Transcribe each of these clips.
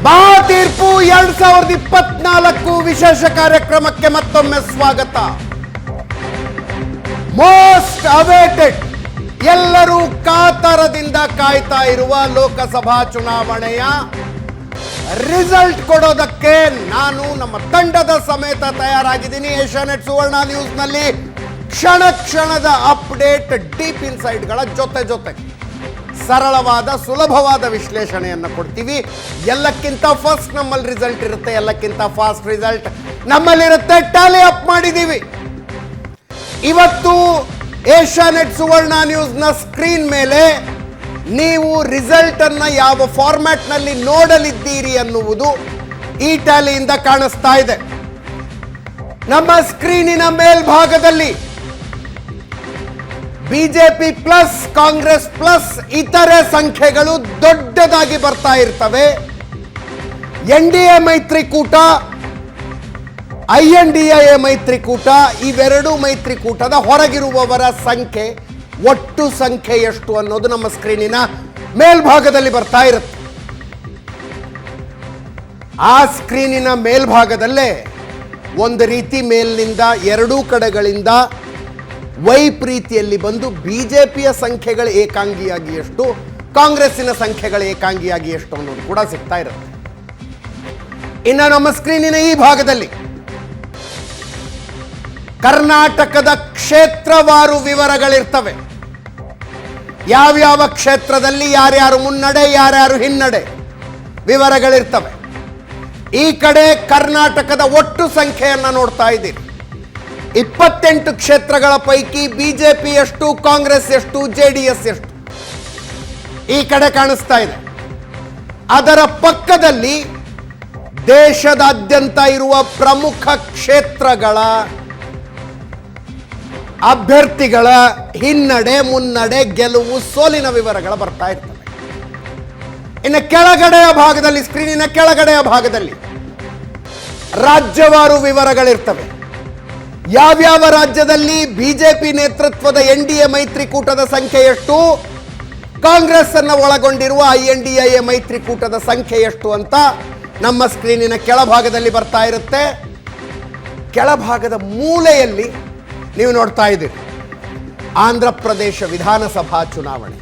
ಬಾ ತೀರ್ಪು 2024 ವಿಶೇಷ ಕಾರ್ಯಕ್ರಮಕ್ಕೆ ಮತ್ತೊಮ್ಮೆ ಸ್ವಾಗತ. ಮೋಸ್ಟ್ ಅವೇಟೆಡ್, ಎಲ್ಲರೂ ಕಾತರದಿಂದ ಕಾಯ್ತಾ ಇರುವ ಲೋಕಸಭಾ ಚುನಾವಣೆಯ ರಿಸಲ್ಟ್ ಕೊಡೋದಕ್ಕೆ ನಾನು ನಮ್ಮ ತಂಡದ ಸಮೇತ ತಯಾರಾಗಿದ್ದೀನಿ. ಏಷ್ಯಾನೆಟ್ ಸುವರ್ಣ ನ್ಯೂಸ್ನಲ್ಲಿ ಕ್ಷಣ ಕ್ಷಣದ ಅಪ್ಡೇಟ್, ಡೀಪ್ ಇನ್ಸೈಟ್ಗಳ ಜೊತೆ ಸರಳವಾದ ಸುಲಭವಾದ ವಿಶ್ಲೇಷಣೆಯನ್ನು ಕೊಡ್ತೀವಿ. ಎಲ್ಲಕ್ಕಿಂತ ಫಸ್ಟ್ ನಮ್ಮಲ್ಲಿ ರಿಸಲ್ಟ್ ಇರುತ್ತೆ, ಎಲ್ಲಕ್ಕಿಂತ ಫಾಸ್ಟ್ ರಿಸಲ್ಟ್ ನಮ್ಮಲ್ಲಿರುತ್ತೆ. ಟ್ಯಾಲಿ ಅಪ್ ಮಾಡಿದ್ದೀವಿ. ಇವತ್ತು ಏಷ್ಯಾನೆಟ್ ಸುವರ್ಣ ನ್ಯೂಸ್ನ ಸ್ಕ್ರೀನ್ ಮೇಲೆ ನೀವು ರಿಸಲ್ಟ್ ಅನ್ನ ಯಾವ ಫಾರ್ಮ್ಯಾಟ್ ನಲ್ಲಿ ನೋಡಲಿದ್ದೀರಿ ಅನ್ನುವುದು ಈ ಟ್ಯಾಲಿಯಿಂದ ಕಾಣಿಸ್ತಾ ಇದೆ. ನಮ್ಮ ಸ್ಕ್ರೀನಿನ ಮೇಲ್ಭಾಗದಲ್ಲಿ ಬಿಜೆಪಿ ಪ್ಲಸ್, ಕಾಂಗ್ರೆಸ್ ಪ್ಲಸ್ ಇತರೆ ಸಂಖ್ಯೆಗಳು ದೊಡ್ಡದಾಗಿ ಬರ್ತಾ ಇರ್ತವೆ. ಎನ್ಡಿಎ ಮೈತ್ರಿಕೂಟ, INDA ಮೈತ್ರಿಕೂಟ, ಇವೆರಡೂ ಮೈತ್ರಿಕೂಟದ ಹೊರಗಿರುವವರ ಸಂಖ್ಯೆ, ಒಟ್ಟು ಸಂಖ್ಯೆ ಎಷ್ಟು ಅನ್ನೋದು ನಮ್ಮ ಸ್ಕ್ರೀನಿನ ಮೇಲ್ಭಾಗದಲ್ಲಿ ಬರ್ತಾ ಇರುತ್ತೆ. ಆ ಸ್ಕ್ರೀನಿನ ಮೇಲ್ಭಾಗದಲ್ಲೇ ಒಂದು ರೀತಿ ಮೇಲಿನಿಂದ ಎರಡೂ ಕಡೆಗಳಿಂದ ವೈಪ್ರೀತಿಯಲ್ಲಿ ಬಂದು ಬಿಜೆಪಿಯ ಸಂಖ್ಯೆಗಳು ಏಕಾಂಗಿಯಾಗಿ ಎಷ್ಟು, ಕಾಂಗ್ರೆಸ್ಸಿನ ಸಂಖ್ಯೆಗಳು ಏಕಾಂಗಿಯಾಗಿ ಎಷ್ಟು ಅನ್ನೋದು ಕೂಡ ಸಿಗ್ತಾ ಇರುತ್ತೆ. ಇನ್ನು ನಮ್ಮ ಸ್ಕ್ರೀನಿನ ಈ ಭಾಗದಲ್ಲಿ ಕರ್ನಾಟಕದ ಕ್ಷೇತ್ರವಾರು ವಿವರಗಳಿರ್ತವೆ. ಯಾವ್ಯಾವ ಕ್ಷೇತ್ರದಲ್ಲಿ ಯಾರ್ಯಾರು ಮುನ್ನಡೆ, ಯಾರ್ಯಾರು ಹಿನ್ನಡೆ ವಿವರಗಳಿರ್ತವೆ. ಈ ಕಡೆ ಕರ್ನಾಟಕದ ಒಟ್ಟು ಸಂಖ್ಯೆಯನ್ನು ನೋಡ್ತಾ ಇದ್ದೀರಿ. 28 ಕ್ಷೇತ್ರಗಳ ಪೈಕಿ ಬಿಜೆಪಿ ಎಷ್ಟು, ಕಾಂಗ್ರೆಸ್ ಎಷ್ಟು, JDS ಎಷ್ಟು ಈ ಕಡೆ ಕಾಣಿಸ್ತಾ ಇದೆ. ಅದರ ಪಕ್ಕದಲ್ಲಿ ದೇಶದಾದ್ಯಂತ ಇರುವ ಪ್ರಮುಖ ಕ್ಷೇತ್ರಗಳ ಅಭ್ಯರ್ಥಿಗಳ ಹಿನ್ನಡೆ, ಮುನ್ನಡೆ, ಗೆಲುವು, ಸೋಲಿನ ವಿವರಗಳು ಬರ್ತಾ ಇರ್ತವೆ. ಇನ್ನು ಕೆಳಗಡೆಯ ಭಾಗದಲ್ಲಿ, ಸ್ಕ್ರೀನಿನ ಕೆಳಗಡೆಯ ಭಾಗದಲ್ಲಿ ರಾಜ್ಯವಾರು ವಿವರಗಳಿರ್ತವೆ. ಯಾವ್ಯಾವ ರಾಜ್ಯದಲ್ಲಿ ಬಿಜೆಪಿ ನೇತೃತ್ವದ NDA ಮೈತ್ರಿಕೂಟದ ಸಂಖ್ಯೆ ಎಷ್ಟು, ಕಾಂಗ್ರೆಸ್ ಅನ್ನು ಒಳಗೊಂಡಿರುವ INDA ಮೈತ್ರಿಕೂಟದ ಸಂಖ್ಯೆ ಎಷ್ಟು ಅಂತ ನಮ್ಮ ಸ್ಕ್ರೀನಿನ ಕೆಳಭಾಗದಲ್ಲಿ ಬರ್ತಾ ಇರುತ್ತೆ. ಕೆಳಭಾಗದ ಮೂಲೆಯಲ್ಲಿ ನೀವು ನೋಡ್ತಾ ಇದ್ದೀರಿ ಆಂಧ್ರ ಪ್ರದೇಶ ವಿಧಾನಸಭಾ ಚುನಾವಣೆ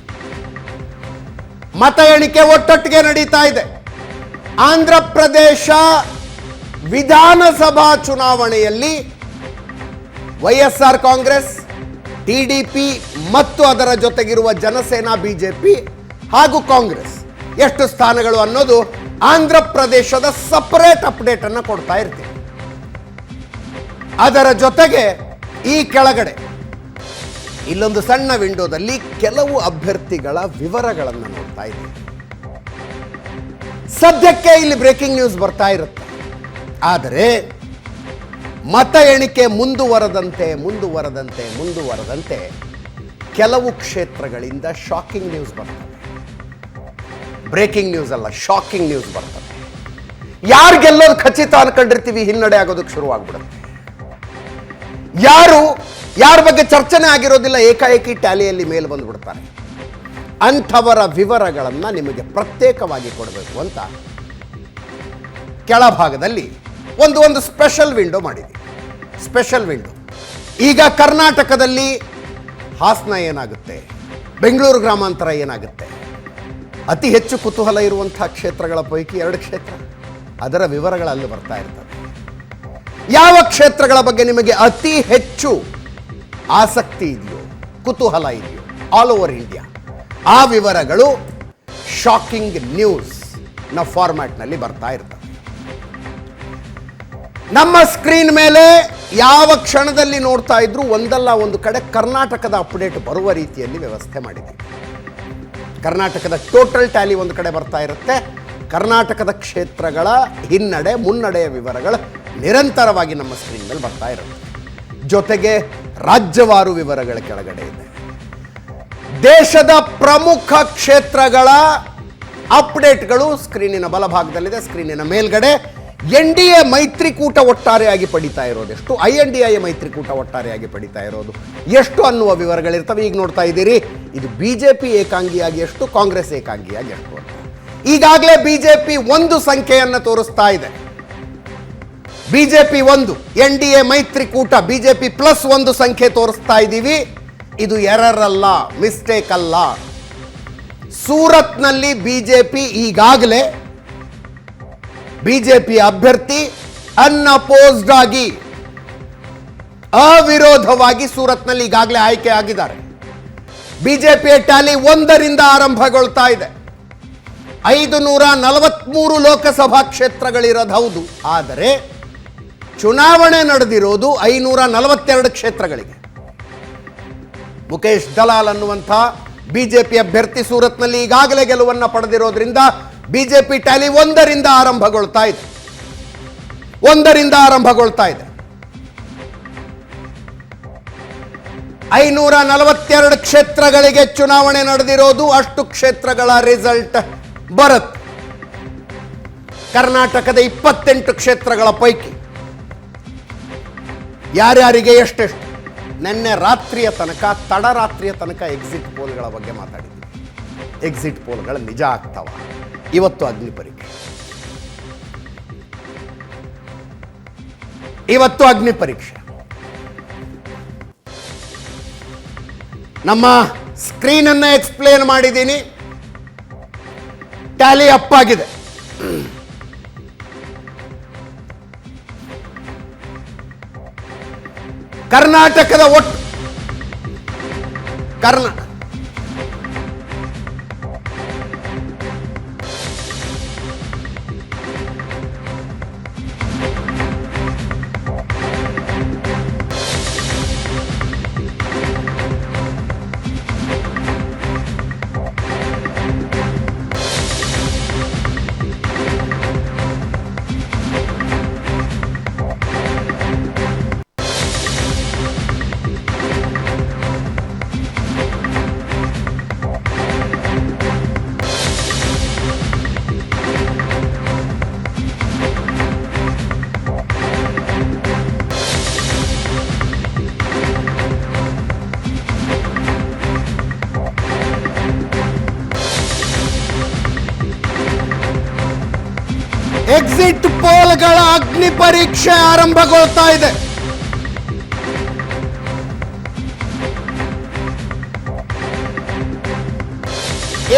ಮತ ಎಣಿಕೆ ಒಟ್ಟೊಟ್ಟಿಗೆ ನಡೀತಾ ಇದೆ. ಆಂಧ್ರ ಪ್ರದೇಶ ವಿಧಾನಸಭಾ ಚುನಾವಣೆಯಲ್ಲಿ YSR ಕಾಂಗ್ರೆಸ್, TDP ಮತ್ತು ಅದರ ಜೊತೆಗಿರುವ ಜನಸೇನಾ ಬಿಜೆಪಿ ಹಾಗೂ ಕಾಂಗ್ರೆಸ್ ಎಷ್ಟು ಸ್ಥಾನಗಳು ಅನ್ನೋದು ಆಂಧ್ರ ಪ್ರದೇಶದ ಸಪರೇಟ್ ಅಪ್ಡೇಟ್ ಅನ್ನು ಕೊಡ್ತಾ ಇರ್ತೀವಿ. ಅದರ ಜೊತೆಗೆ ಈ ಕೆಳಗಡೆ ಇಲ್ಲೊಂದು ಸಣ್ಣ ವಿಂಡೋದಲ್ಲಿ ಕೆಲವು ಅಭ್ಯರ್ಥಿಗಳ ವಿವರಗಳನ್ನು ನೋಡ್ತಾ ಇದ್ದೀವಿ. ಸದ್ಯಕ್ಕೆ ಇಲ್ಲಿ ಬ್ರೇಕಿಂಗ್ ನ್ಯೂಸ್ ಬರ್ತಾ ಇರುತ್ತೆ. ಆದರೆ ಮತ ಎಣಿಕೆ ಮುಂದುವರದಂತೆ ಕೆಲವು ಕ್ಷೇತ್ರಗಳಿಂದ ಶಾಕಿಂಗ್ ನ್ಯೂಸ್ ಬರ್ತವೆ. ಬ್ರೇಕಿಂಗ್ ನ್ಯೂಸ್ ಅಲ್ಲ, ಶಾಕಿಂಗ್ ನ್ಯೂಸ್ ಬರ್ತವೆ. ಯಾರು ಗೆಲ್ಲೋದು ಖಚಿತ ಅನ್ಕೊಂಡಿರ್ತೀವಿ, ಹಿನ್ನಡೆ ಆಗೋದಕ್ಕೆ ಶುರುವಾಗ್ಬಿಡುತ್ತೆ. ಯಾರ ಬಗ್ಗೆ ಚರ್ಚನೆ ಆಗಿರೋದಿಲ್ಲ, ಏಕಾಏಕಿ ಟ್ಯಾಲಿಯಲ್ಲಿ ಮೇಲೆ ಬಂದ್ಬಿಡ್ತಾರೆ. ಅಂಥವರ ವಿವರಗಳನ್ನು ನಿಮಗೆ ಪ್ರತ್ಯೇಕವಾಗಿ ಕೊಡಬೇಕು ಅಂತ ಕೆಳಭಾಗದಲ್ಲಿ ಒಂದು ಸ್ಪೆಷಲ್ ವಿಂಡೋ ಮಾಡಿದ್ದೀವಿ. Special window. ಈಗ ಕರ್ನಾಟಕದಲ್ಲಿ ಹಾಸನ ಏನಾಗುತ್ತೆ, ಬೆಂಗಳೂರು ಗ್ರಾಮಾಂತರ ಏನಾಗುತ್ತೆ, ಅತಿ ಹೆಚ್ಚು ಕುತೂಹಲ ಇರುವಂಥ ಕ್ಷೇತ್ರಗಳ ಪೈಕಿ 2 ಕ್ಷೇತ್ರ, ಅದರ ವಿವರಗಳು ಅಲ್ಲಿ ಬರ್ತಾ ಇರ್ತವೆ. ಯಾವ ಕ್ಷೇತ್ರಗಳ ಬಗ್ಗೆ ನಿಮಗೆ ಅತಿ ಹೆಚ್ಚು ಆಸಕ್ತಿ ಇದೆಯೋ, ಕುತೂಹಲ ಇದೆಯೋ ಆಲ್ ಓವರ್ ಇಂಡಿಯಾ, ಆ ವಿವರಗಳು ಶಾಕಿಂಗ್ ನ್ಯೂಸ್ ನ ಫಾರ್ಮ್ಯಾಟ್ನಲ್ಲಿ ಬರ್ತಾ ಇರ್ತವೆ. ನಮ್ಮ ಸ್ಕ್ರೀನ್ ಮೇಲೆ ಯಾವ ಕ್ಷಣದಲ್ಲಿ ನೋಡ್ತಾ ಇದ್ರು ಒಂದಲ್ಲ ಒಂದು ಕಡೆ ಕರ್ನಾಟಕದ ಅಪ್ಡೇಟ್ ಬರುವ ರೀತಿಯಲ್ಲಿ ವ್ಯವಸ್ಥೆ ಮಾಡಿದ್ದೀವಿ. ಕರ್ನಾಟಕದ ಟೋಟಲ್ ಟ್ಯಾಲಿ ಒಂದು ಕಡೆ ಬರ್ತಾ ಇರುತ್ತೆ. ಕರ್ನಾಟಕದ ಕ್ಷೇತ್ರಗಳ ಹಿನ್ನಡೆ, ಮುನ್ನಡೆಯ ವಿವರಗಳು ನಿರಂತರವಾಗಿ ನಮ್ಮ ಸ್ಕ್ರೀನ್ ಮೇಲೆ ಬರ್ತಾ ಇರುತ್ತೆ. ಜೊತೆಗೆ ರಾಜ್ಯವಾರು ವಿವರಗಳ ಕೆಳಗಡೆ ಇದೆ. ದೇಶದ ಪ್ರಮುಖ ಕ್ಷೇತ್ರಗಳ ಅಪ್ಡೇಟ್ಗಳು ಸ್ಕ್ರೀನಿನ ಬಲಭಾಗದಲ್ಲಿದೆ. ಸ್ಕ್ರೀನಿನ ಮೇಲ್ಗಡೆ NDA ಮೈತ್ರಿಕೂಟ ಒಟ್ಟಾರೆಯಾಗಿ ಪಡಿತಾ ಇರೋದೆಷ್ಟು, INDA ಮೈತ್ರಿಕೂಟ ಒಟ್ಟಾರೆಯಾಗಿ ಪಡಿತಾ ಇರೋದು ಎಷ್ಟು ಅನ್ನುವ ವಿವರಗಳಿರ್ತವೆ. ಈಗ ನೋಡ್ತಾ ಇದ್ದೀರಿ, ಇದು ಬಿಜೆಪಿ ಏಕಾಂಗಿಯಾಗಿ ಎಷ್ಟು, ಕಾಂಗ್ರೆಸ್ ಏಕಾಂಗಿಯಾಗಿ ಎಷ್ಟು ಅಂತ. ಈಗಾಗಲೇ ಬಿಜೆಪಿ ಒಂದು ಸಂಖ್ಯೆಯನ್ನು ತೋರಿಸ್ತಾ ಇದೆ. ಬಿಜೆಪಿ ಒಂದು, NDA ಮೈತ್ರಿಕೂಟ ಬಿಜೆಪಿ ಪ್ಲಸ್ ಒಂದು ಸಂಖ್ಯೆ ತೋರಿಸ್ತಾ ಇದ್ದೀವಿ. ಇದು ಎರರ್ ಅಲ್ಲ, ಮಿಸ್ಟೇಕ್ ಅಲ್ಲ. ಸೂರತ್ನಲ್ಲಿ ಬಿಜೆಪಿ ಈಗಾಗಲೇ ಬಿಜೆಪಿ ಅಭ್ಯರ್ಥಿ ಅನ್ಅಪೋಸ್ಡ್ ಆಗಿ ಅವಿರೋಧವಾಗಿ ಸೂರತ್ನಲ್ಲಿ ಈಗಾಗಲೇ ಆಯ್ಕೆ ಆಗಿದ್ದಾರೆ. ಬಿಜೆಪಿಯ ಟ್ಯಾಲಿ 1ರಿಂದ ಆರಂಭಗೊಳ್ತಾ ಇದೆ. 543 ಲೋಕಸಭಾ ಕ್ಷೇತ್ರಗಳಿರೋದು ಹೌದು, ಆದರೆ ಚುನಾವಣೆ ನಡೆದಿರೋದು 542 ಕ್ಷೇತ್ರಗಳಿಗೆ. ಮುಖೇಶ್ ದಲಾಲ್ ಅನ್ನುವಂಥ ಬಿಜೆಪಿ ಅಭ್ಯರ್ಥಿ ಸೂರತ್ನಲ್ಲಿ ಈಗಾಗಲೇ ಗೆಲುವನ್ನು ಪಡೆದಿರೋದ್ರಿಂದ ಬಿಜೆಪಿ ಟ್ಯಾಲಿ 1ರಿಂದ ಆರಂಭಗೊಳ್ತಾ ಇದೆ. 542 ಕ್ಷೇತ್ರಗಳಿಗೆ ಚುನಾವಣೆ ನಡೆದಿರೋದು, ಅಷ್ಟು ಕ್ಷೇತ್ರಗಳ ರಿಸಲ್ಟ್ ಬರುತ್ತೆ. ಕರ್ನಾಟಕದ 28 ಕ್ಷೇತ್ರಗಳ ಪೈಕಿ ಯಾರ್ಯಾರಿಗೆ ಎಷ್ಟೆಷ್ಟು ನಿನ್ನೆ ರಾತ್ರಿಯ ತನಕ, ತಡರಾತ್ರಿಯ ತನಕ ಎಕ್ಸಿಟ್ ಪೋಲ್ಗಳ ಬಗ್ಗೆ ಮಾತಾಡಿದ್ದೀವಿ. ಎಕ್ಸಿಟ್ ಪೋಲ್ಗಳು ನಿಜ ಆಗ್ತಾವ. ಇವತ್ತು ಅಗ್ನಿ ಪರೀಕ್ಷೆ. ನಮ್ಮ ಸ್ಕ್ರೀನನ್ನು ಎಕ್ಸ್ಪ್ಲೇನ್ ಮಾಡಿದ್ದೀನಿ. ಟ್ಯಾಲಿ ಅಪ್ ಆಗಿದೆ. ಕರ್ನಾಟಕದ ಒಟ್ಟು ಎಕ್ಸಿಟ್ ಪೋಲ್ಗಳ ಅಗ್ನಿ ಪರೀಕ್ಷೆ ಆರಂಭಗೊಳ್ತಾ ಇದೆ.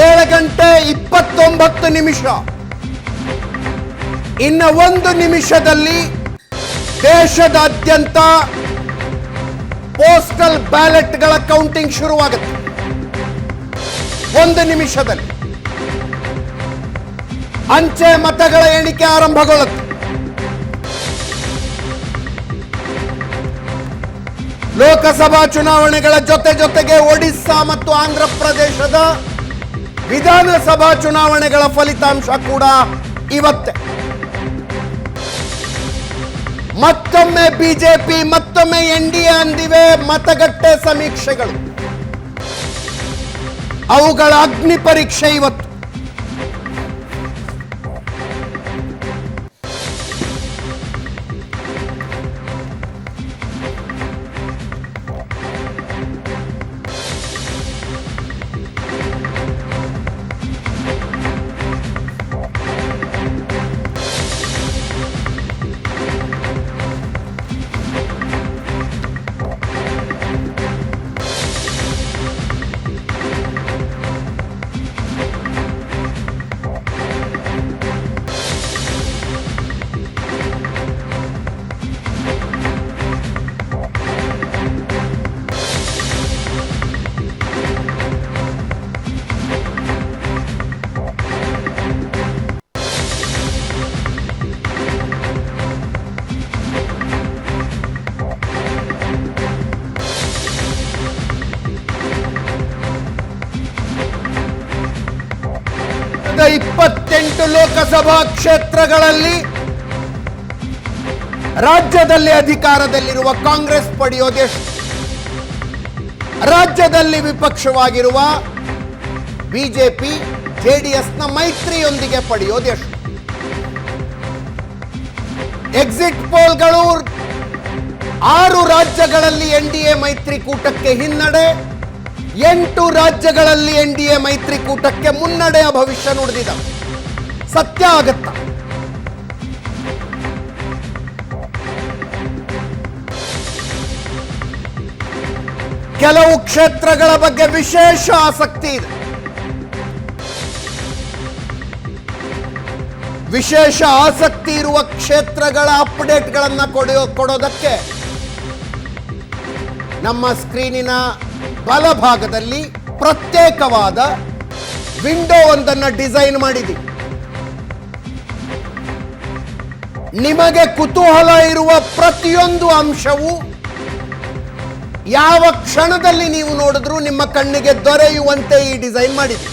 ಏಳು ಗಂಟೆ 29 ನಿಮಿಷ. ಇನ್ನು 1 ನಿಮಿಷದಲ್ಲಿ ದೇಶದಾದ್ಯಂತ ಪೋಸ್ಟಲ್ ಬ್ಯಾಲೆಟ್ಗಳ ಕೌಂಟಿಂಗ್ ಶುರುವಾಗುತ್ತೆ. 1 ನಿಮಿಷದಲ್ಲಿ ಅಂಚೆ ಮತಗಳ ಎಣಿಕೆ ಆರಂಭಗೊಳ್ಳುತ್ತೆ. ಲೋಕಸಭಾ ಚುನಾವಣೆಗಳ ಜೊತೆಗೆ ಒಡಿಸ್ಸಾ ಮತ್ತು ಆಂಧ್ರ ಪ್ರದೇಶದ ವಿಧಾನಸಭಾ ಚುನಾವಣೆಗಳ ಫಲಿತಾಂಶ ಕೂಡ ಇವತ್ತೇ. ಮತ್ತೊಮ್ಮೆ ಬಿಜೆಪಿ, ಮತ್ತೊಮ್ಮೆ NDA ಅಂದಿವೆ ಮತಗಟ್ಟೆ ಸಮೀಕ್ಷೆಗಳು. ಅವುಗಳ ಅಗ್ನಿ ಪರೀಕ್ಷೆ ಇವತ್ತು. ರಾಜ್ಯದ 28 ಲೋಕಸಭಾ ಕ್ಷೇತ್ರಗಳಲ್ಲಿ ರಾಜ್ಯದಲ್ಲಿ ಅಧಿಕಾರದಲ್ಲಿರುವ ಕಾಂಗ್ರೆಸ್ ಪಡೆಯೋದೆಷ್ಟು, ರಾಜ್ಯದಲ್ಲಿ ವಿಪಕ್ಷವಾಗಿರುವ ಬಿಜೆಪಿ ಜೆಡಿಎಸ್ನ ಮೈತ್ರಿಯೊಂದಿಗೆ ಪಡೆಯೋದೆಷ್ಟು? ಎಕ್ಸಿಟ್ ಪೋಲ್ಗಳು 6 ರಾಜ್ಯಗಳಲ್ಲಿ ಎನ್ಡಿಎ ಮೈತ್ರಿಕೂಟಕ್ಕೆ ಹಿನ್ನಡೆ, 8 ರಾಜ್ಯಗಳಲ್ಲಿ ಎನ್ಡಿಎ ಮೈತ್ರಿಕೂಟಕ್ಕೆ ಮುನ್ನಡೆಯ ಭವಿಷ್ಯ ನುಡಿದಿದೆ. ಸತ್ಯ ಆಗತ್ತಾ? ಕೆಲವು ಕ್ಷೇತ್ರಗಳ ಬಗ್ಗೆ ವಿಶೇಷ ಆಸಕ್ತಿ ಇದೆ. ವಿಶೇಷ ಆಸಕ್ತಿ ಇರುವ ಕ್ಷೇತ್ರಗಳ ಅಪ್ಡೇಟ್ಗಳನ್ನು ಕೊಡೋದಕ್ಕೆ ನಮ್ಮ ಸ್ಕ್ರೀನಿನ ಬಲಭಾಗದಲ್ಲಿ ಪ್ರತ್ಯೇಕವಾದ ವಿಂಡೋ ಒಂದನ್ನು ಡಿಸೈನ್ ಮಾಡಿದ್ದೀವಿ. ನಿಮಗೆ ಕುತೂಹಲ ಇರುವ ಪ್ರತಿಯೊಂದು ಅಂಶವು ಯಾವ ಕ್ಷಣದಲ್ಲಿ ನೀವು ನೋಡಿದ್ರೂ ನಿಮ್ಮ ಕಣ್ಣಿಗೆ ದೊರೆಯುವಂತೆ ಈ ಡಿಸೈನ್ ಮಾಡಿದೆ.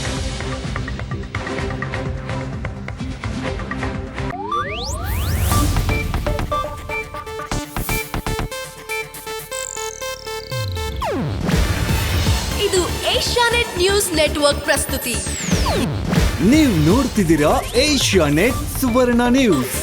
ಇದು ಏಷ್ಯಾನೆಟ್ ನ್ಯೂಸ್ ನೆಟ್ವರ್ಕ್ ಪ್ರಸ್ತುತಿ. ನೀವು ನೋಡ್ತಿದ್ದೀರಾ ಏಷ್ಯಾನೆಟ್ ಸುವರ್ಣ ನ್ಯೂಸ್.